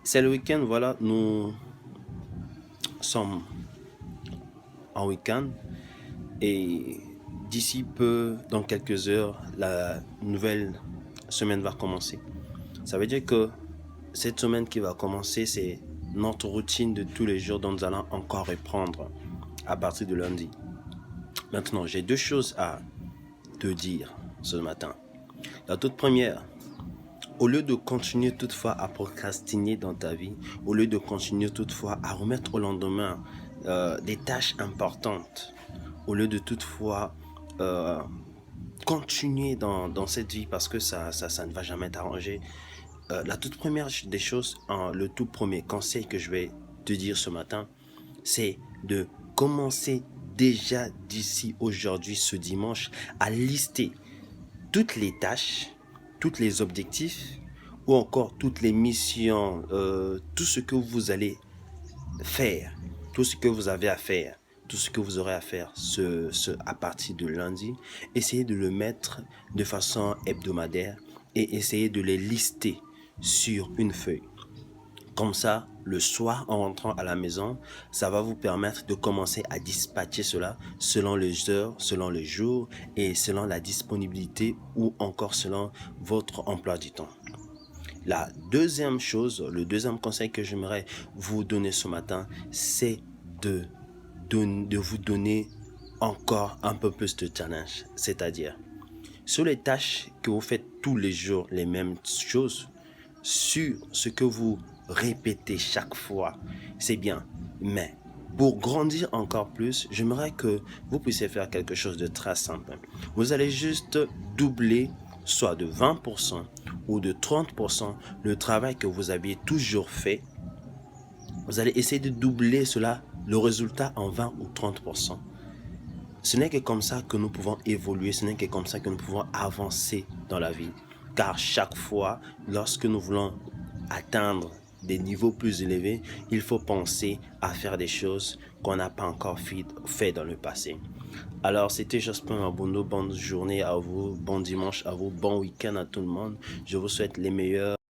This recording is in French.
C'est le week-end, voilà, nous sommes en week-end et d'ici peu, dans quelques heures, la nouvelle semaine va commencer. Ça veut dire que cette semaine qui va commencer, c'est notre routine de tous les jours dont nous allons encore reprendre à partir de lundi. Maintenant, j'ai deux choses à te dire ce matin. La toute première, au lieu de continuer toutefois à procrastiner dans ta vie, au lieu de continuer toutefois à remettre au lendemain des tâches importantes, au lieu de toutefois euh, continuer dans cette vie parce que ça ne va jamais t'arranger, la toute première des choses, le tout premier conseil que je vais te dire ce matin, c'est de commencer déjà d'ici aujourd'hui, ce dimanche, à lister toutes les tâches, tous les objectifs ou encore toutes les missions, tout ce que vous allez faire, tout ce que vous avez à faire, tout ce que vous aurez à faire à partir de lundi, essayez de le mettre de façon hebdomadaire et essayez de les lister sur une feuille. Comme ça, le soir, en rentrant à la maison, ça va vous permettre de commencer à dispatcher cela selon les heures, selon les jours et selon la disponibilité ou encore selon votre emploi du temps. La deuxième chose, le deuxième conseil que j'aimerais vous donner ce matin, c'est de vous donner encore un peu plus de challenge. C'est-à-dire, sur les tâches que vous faites tous les jours, les mêmes choses, sur ce que vous répétez chaque fois, c'est bien. Mais pour grandir encore plus, j'aimerais que vous puissiez faire quelque chose de très simple. Vous allez juste doubler soit de 20% ou de 30% le travail que vous aviez toujours fait. Vous allez essayer de doubler cela, le résultat en 20 ou 30%. Ce n'est que comme ça que nous pouvons évoluer, ce n'est que comme ça que nous pouvons avancer dans la vie. Car chaque fois, lorsque nous voulons atteindre des niveaux plus élevés, il faut penser à faire des choses qu'on n'a pas encore fait dans le passé. Alors, c'était Jospin Mabondo. Bonne journée à vous, bon dimanche à vous, bon week-end à tout le monde. Je vous souhaite les meilleurs